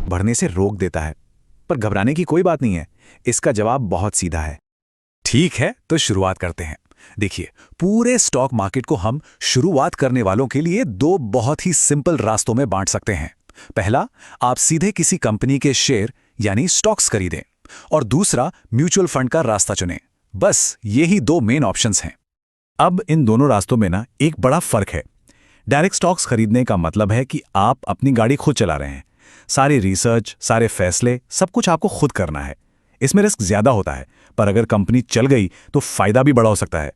बढ़ने से रोक देता है। पर घबराने की कोई बात नहीं है, इसका जवाब बहुत सीधा है। ठीक है, तो शुरुआत करते हैं। देखिए, पूरे स्टॉक मार्केट को हम शुरुआत करने वालों के लिए दो बहुत ही सिंपल रास्तों में बांट सकते हैं। पहला, आप सीधे किसी कंपनी के शेयर यानी स्टॉक्स खरीदें, और दूसरा म्यूचुअल फंड का रास्ता चुनें। बस यही दो मेन ऑप्शंस हैं। अब इन दोनों रास्तों में ना एक बड़ा फर्क है। डायरेक्ट स्टॉक्स खरीदने का मतलब है कि आप अपनी गाड़ी खुद चला रहे हैं। सारी रिसर्च, सारे फैसले, सब कुछ आपको खुद करना है। इसमें रिस्क ज्यादा होता है, पर अगर कंपनी चल गई तो फायदा भी बड़ा हो सकता है।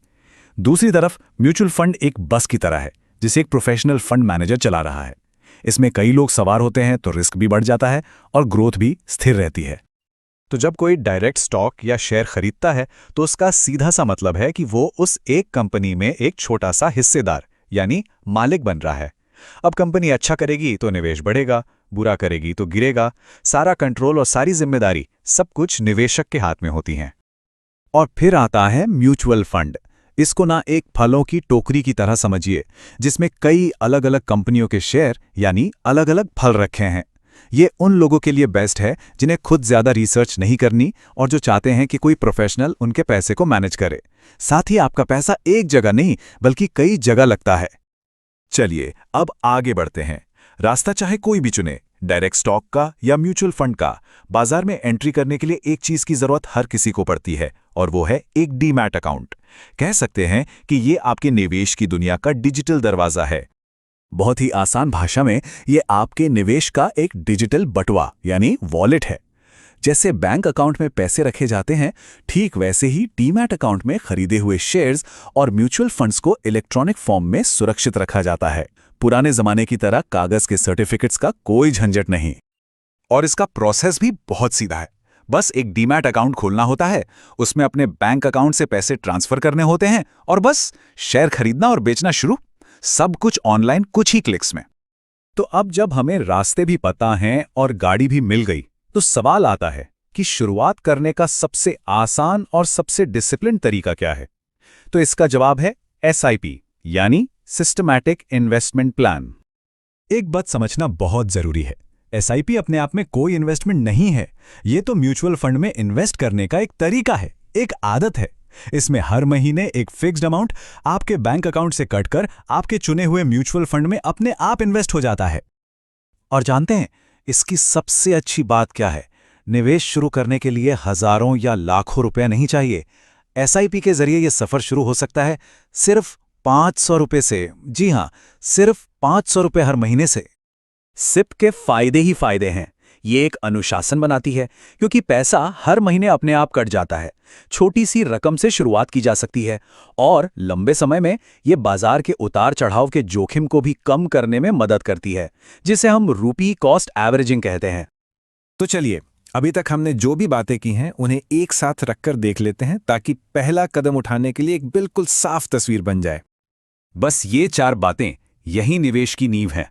दूसरी तरफ म्यूचुअल फंड एक बस की तरह है, जिसे एक प्रोफेशनल फंड मैनेजर चला रहा है। इसमें कई लोग सवार होते हैं तो रिस्क भी बढ़ जाता है और ग्रोथ भी स्थिर रहती है। तो जब कोई डायरेक्ट स्टॉक या शेयर खरीदता है तो उसका सीधा सा मतलब है कि वो उस एक कंपनी में एक छोटा सा हिस्सेदार यानी मालिक बन रहा है। अब कंपनी अच्छा करेगी तो निवेश बढ़ेगा, बुरा करेगी तो गिरेगा। सारा कंट्रोल और सारी जिम्मेदारी सब कुछ निवेशक के हाथ में होती हैं। और फिर आता है म्यूचुअल फंड। इसको ना एक फलों की टोकरी की तरह समझिए, जिसमें कई अलग अलग कंपनियों के शेयर यानी अलग अलग फल रखे हैं। ये उन लोगों के लिए बेस्ट है जिन्हें खुद ज्यादा रिसर्च नहीं करनी और जो चाहते हैं कि कोई प्रोफेशनल उनके पैसे को मैनेज करे। साथ ही आपका पैसा एक जगह नहीं बल्कि कई जगह लगता है। चलिए अब आगे बढ़ते हैं। रास्ता चाहे कोई भी चुने, डायरेक्ट स्टॉक का या म्यूचुअल फंड का, बाजार में एंट्री करने के लिए एक चीज की जरूरत हर किसी को पड़ती है, और वो है एक डीमैट अकाउंट। कह सकते हैं कि ये आपके निवेश की दुनिया का डिजिटल दरवाजा है। बहुत ही आसान भाषा में ये आपके निवेश का एक डिजिटल बटुआ यानी वॉलेट है। जैसे बैंक अकाउंट में पैसे रखे जाते हैं, ठीक वैसे ही डीमैट अकाउंट में खरीदे हुए शेयर्स और म्यूचुअल फंड्स को इलेक्ट्रॉनिक फॉर्म में सुरक्षित रखा जाता है। पुराने जमाने की तरह कागज के सर्टिफिकेट्स का कोई झंझट नहीं। और इसका प्रोसेस भी बहुत सीधा है। बस एक डीमैट अकाउंट खोलना होता है, उसमें अपने बैंक अकाउंट से पैसे ट्रांसफर करने होते हैं और बस शेयर खरीदना और बेचना शुरू। सब कुछ ऑनलाइन, कुछ ही क्लिक्स में। तो अब जब हमें रास्ते भी पता हैं और गाड़ी भी मिल गई, तो सवाल आता है कि शुरुआत करने का सबसे आसान और सबसे डिसिप्लिन तरीका क्या है। तो इसका जवाब है SIP यानी सिस्टमैटिक इन्वेस्टमेंट प्लान। एक बात समझना बहुत जरूरी है, SIP अपने आप में कोई इन्वेस्टमेंट नहीं है। ये तो म्यूचुअल फंड में इन्वेस्ट करने का एक तरीका है, एक आदत है। इसमें हर महीने एक फिक्स्ड अमाउंट आपके बैंक अकाउंट से कटकर आपके चुने हुए म्यूचुअल फंड में अपने आप इन्वेस्ट हो जाता है। और जानते हैं इसकी सबसे अच्छी बात क्या है? निवेश शुरू करने के लिए हजारों या लाखों रुपए नहीं चाहिए। SIP के जरिए यह सफर शुरू हो सकता है सिर्फ 500 रुपए से। जी हां, सिर्फ 500 रुपए हर महीने से। SIP के फायदे ही फायदे हैं। ये एक अनुशासन बनाती है, क्योंकि पैसा हर महीने अपने आप कट जाता है। छोटी सी रकम से शुरुआत की जा सकती है और लंबे समय में ये बाजार के उतार चढ़ाव के जोखिम को भी कम करने में मदद करती है, जिसे हम रुपी कॉस्ट एवरेजिंग कहते हैं। तो चलिए, अभी तक हमने जो भी बातें की हैं उन्हें एक साथ रखकर देख लेते हैं, ताकि पहला कदम उठाने के लिए एक बिल्कुल साफ तस्वीर बन जाए। बस ये 4 बातें यही निवेश की नींव है।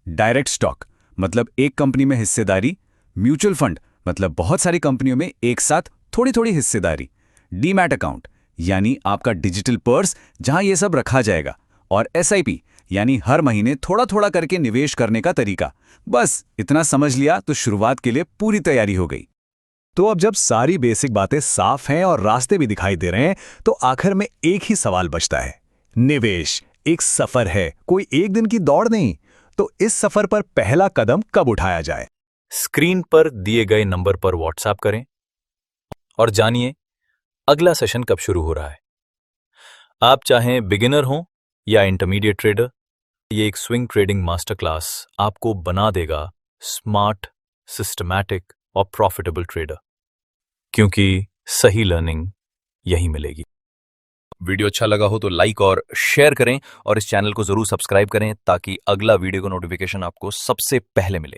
डायरेक्ट स्टॉक मतलब एक कंपनी में हिस्सेदारी, म्यूचुअल फंड मतलब बहुत सारी कंपनियों में एक साथ थोड़ी थोड़ी हिस्सेदारी, डीमैट अकाउंट यानी आपका डिजिटल पर्स जहां ये सब रखा जाएगा, और SIP यानी हर महीने थोड़ा थोड़ा करके निवेश करने का तरीका। बस इतना समझ लिया तो शुरुआत के लिए पूरी तैयारी हो गई। तो अब जब सारी बेसिक बातें साफ हैं और रास्ते भी दिखाई दे रहे हैं, तो आखिर में एक ही सवाल बचता है। निवेश एक सफर है, कोई एक दिन की दौड़ नहीं। तो इस सफर पर पहला कदम कब उठाया जाए? स्क्रीन पर दिए गए नंबर पर व्हाट्सएप करें और जानिए अगला सेशन कब शुरू हो रहा है। आप चाहें बिगिनर हो या इंटरमीडिएट ट्रेडर, ये एक स्विंग ट्रेडिंग मास्टर क्लास आपको बना देगा स्मार्ट, सिस्टमैटिक और प्रॉफिटेबल ट्रेडर, क्योंकि सही लर्निंग यहीं मिलेगी। वीडियो अच्छा लगा हो तो लाइक और शेयर करें और इस चैनल को जरूर सब्सक्राइब करें, ताकि अगला वीडियो का नोटिफिकेशन आपको सबसे पहले मिले।